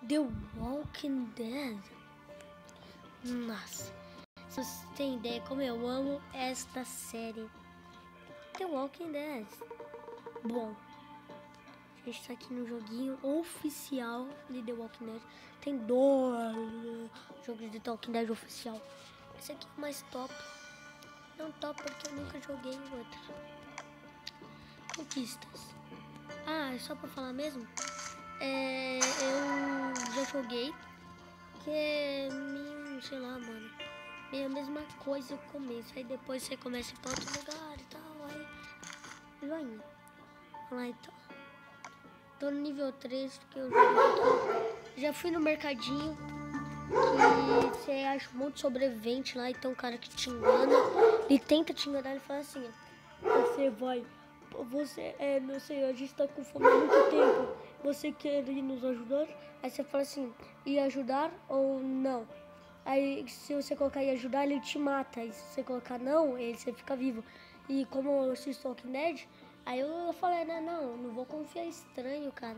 The Walking Dead. Nossa, se vocês têm ideia como eu amo esta série. The Walking Dead. Bom, a gente tá aqui no joguinho oficial de The Walking Dead. Tem dois jogos de The Walking Dead oficial. Esse aqui é o mais top. Não top porque eu nunca joguei outro. Conquistas. Ah, é só pra falar mesmo? Eu já joguei. Que é meio, sei lá, mano. É a mesma coisa no começo. Aí depois você começa pra outro lugar e tal. Aí joinha. Vamos lá então. Tô no nível 3 que eu joguei aqui. Já fui no mercadinho. Que você acha um monte de sobrevivente lá e tem um cara que te engana. Ele tenta te enganar e fala assim: não sei, a gente tá com fome há muito tempo. Você quer ir nos ajudar? Aí você fala assim: ir ajudar ou não? Aí se você colocar ir ajudar, ele te mata. E se você colocar não, você fica vivo. E como eu assisto Walking Dead, aí eu falei: não vou confiar estranho, cara.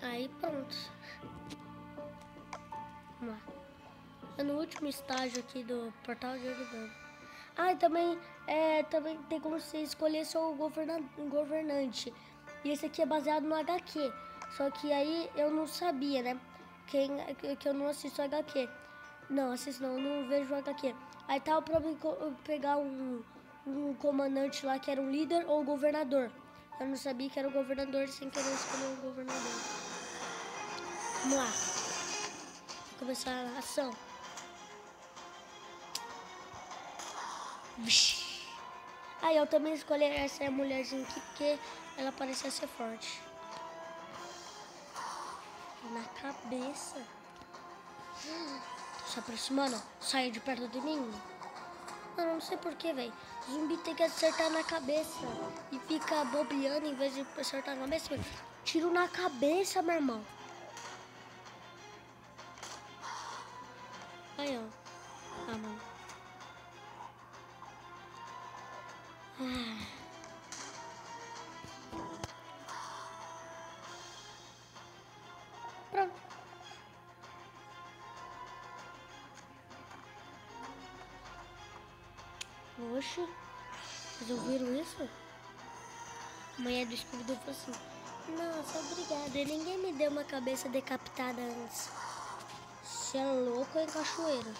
Aí pronto. Vamos lá. É no último estágio aqui do portal de Oregon. Ah, e também tem como você escolher seu governante. E esse aqui é baseado no HQ. Só que aí eu não sabia, né? Que eu não assisto HQ. Não, assisto não, eu não vejo HQ. Aí tava pra pegar um comandante lá que era um líder ou governador. Eu não sabia que era o governador sem querer escolher o governador. Vamos lá. Vou começar a ação. Aí eu também escolhi essa mulherzinha aqui porque ela parecia ser forte. Na cabeça. Tô se aproximando. Saia de perto de mim. Mano, não sei porquê, velho. Zumbi tem que acertar na cabeça. E fica bobeando em vez de acertar na cabeça. Tiro na cabeça, meu irmão. Aí, ó. Ah, mano. Pronto. Oxe, vocês ouviram isso? A mulher do Scooby-Doo falou assim: nossa, obrigada. E ninguém me deu uma cabeça decapitada antes. Você é louco, hein, cachoeira?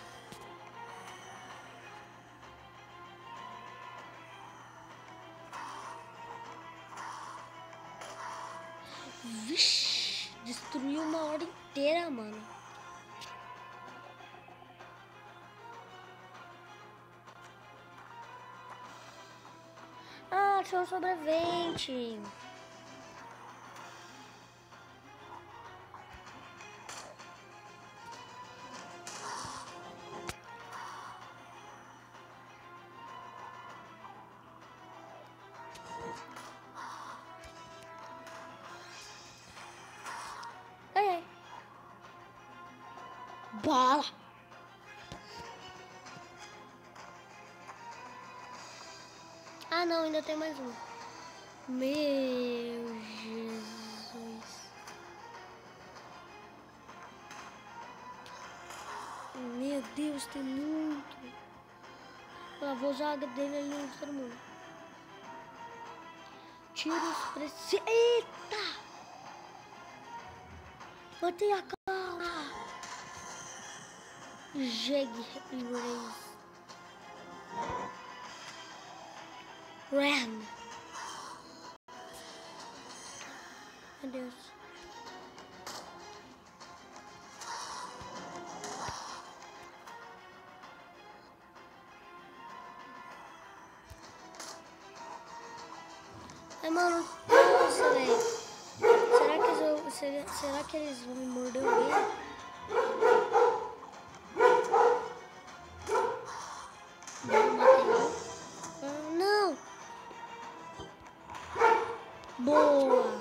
Vixe, destruiu uma hora inteira, mano. Ah, tinha um sobrevivente. Ai. Bala. Ah, não, ainda tem mais um. Meu Jesus. Meu Deus, tem muito. Eu vou usar a dele ali em todo mundo. Tiros precisos. Eita! Matei a cara. Jegue Race. Ram. Meu Deus. Ai, mano. Nossa, velho. Será que eles vão me morder alguém? Não. Boa.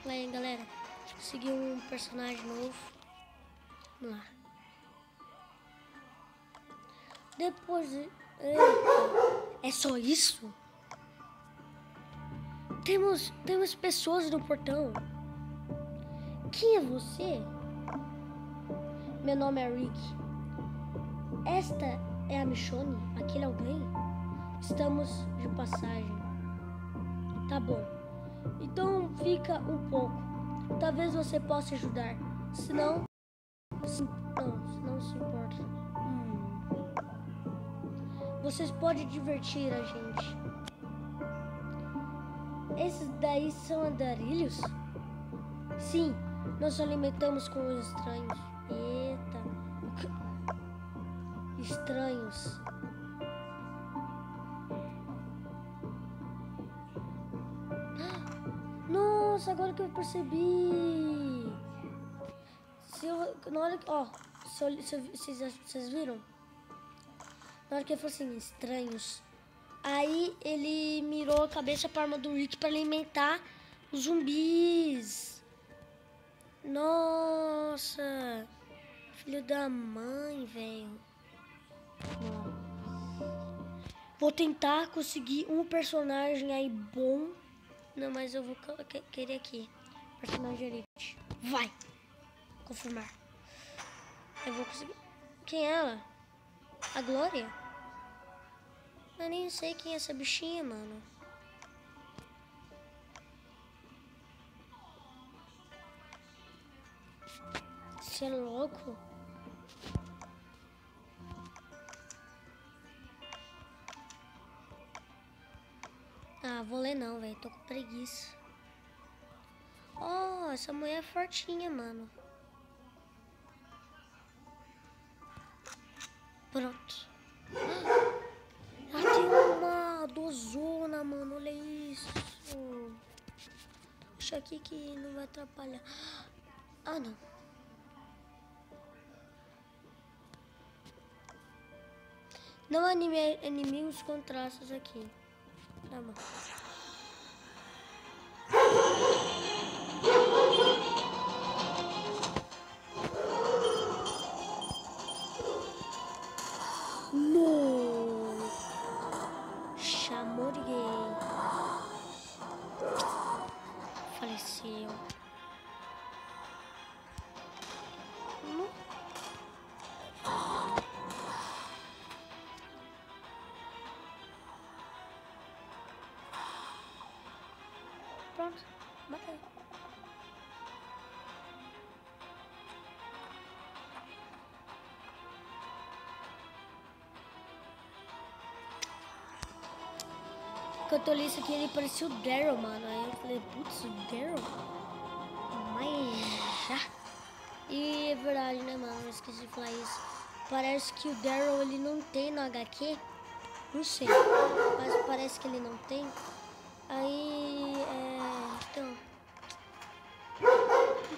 Aí, galera. Seguir um personagem novo. Vamos lá. Depois... Eita, é só isso? Temos pessoas no portão. Quem é você? Meu nome é Rick. Esta é a Michonne? Aquele alguém? Estamos de passagem. Tá bom. Então fica um pouco. Talvez você possa ajudar. Se não se importa. Vocês podem divertir a gente. Esses daí são andarilhos? Sim, nós alimentamos com os estranhos. Eita. Estranhos. Nossa, agora que eu percebi. Na hora que... Ó, vocês viram? Na hora que ele falou assim, estranhos. Aí ele mirou a cabeça para a arma do Rick para alimentar os zumbis. Nossa. Filho da mãe, velho. Vou tentar conseguir um personagem aí bom. Não, mas eu vou querer aqui. Personagem elite. Vai. Confirmar. Eu vou conseguir. Quem é ela? A Glória? Eu nem sei quem é essa bichinha, mano. Você é louco? Ah, vou ler não, velho. Tô com preguiça. Oh, essa mulher é fortinha, mano. Pronto. Ela tem uma dozona, mano. Olha isso. Deixa aqui que não vai atrapalhar. Ah, não. Não anime inimigos com traços aqui. Tá bom. No! Chamou de gay. Faleceu. Pronto, matei. Quando eu li isso aqui, ele parecia o Daryl, mano. Aí eu falei, putz, o Daryl? Mas já. E é verdade, né, mano? Eu esqueci de falar isso. Parece que o Daryl, ele não tem no HQ. Não sei. Mas parece que ele não tem. Aí, então...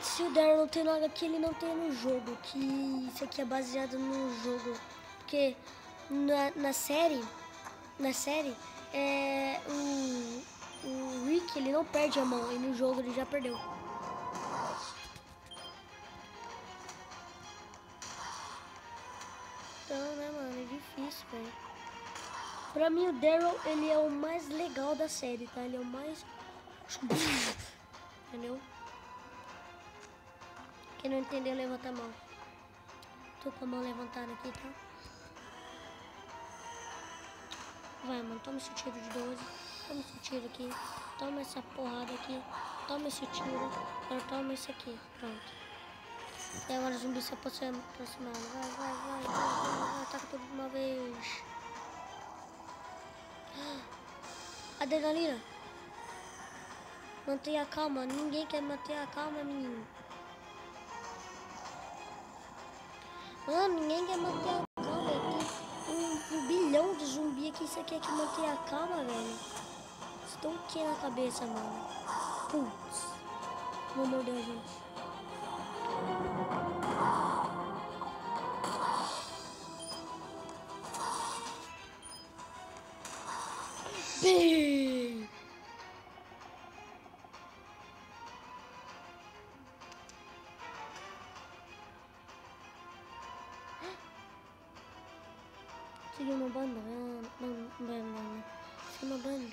Se o Daryl não tem no HQ, ele não tem no jogo. Que isso aqui é baseado no jogo. Porque na série... o Rick, ele não perde a mão. E no jogo ele já perdeu. Então, né, mano? É difícil, velho. Pra mim, o Daryl, ele é o mais legal da série, tá? Ele é o mais... Entendeu? Quem não entendeu, levanta a mão. Tô com a mão levantada aqui, tá? Vai, mano. Toma esse tiro de 12. Toma esse tiro aqui. Toma essa porrada aqui. Toma esse tiro. Agora toma esse aqui. Pronto. E agora o zumbi se aproximando. Vai. Ataca tudo de uma vez. Adrenalina. Mantenha a calma. Ninguém quer manter a calma, menino. Mano, ninguém quer manter a calma. Tem um bilhão de zumbi aqui. Você quer que mantenha a calma, velho? Vocês estão o que na cabeça, mano? Putz. Vou morder a gente. Bem. Consegui uma bandana. Não, banana. Consegui uma bandana.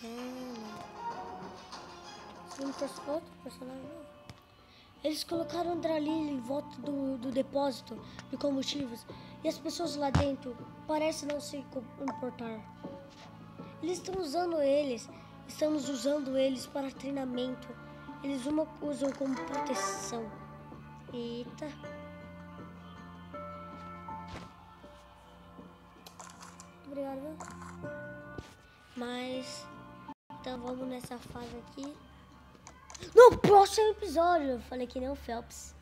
Consegui outro personagem novo. Eles colocaram Andralil em volta do depósito de combustíveis. E as pessoas lá dentro parecem não se importar. Eles estão usando eles. Estamos usando eles para treinamento. Eles usam como proteção. Eita. Obrigado, viu? Mas então vamos nessa fase aqui. No próximo episódio, eu falei que nem o Phelps.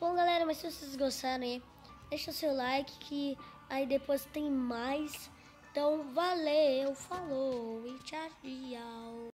Bom, galera, mas se vocês gostaram aí, deixa o seu like que aí depois tem mais. Então, valeu, falou e tchau, tchau.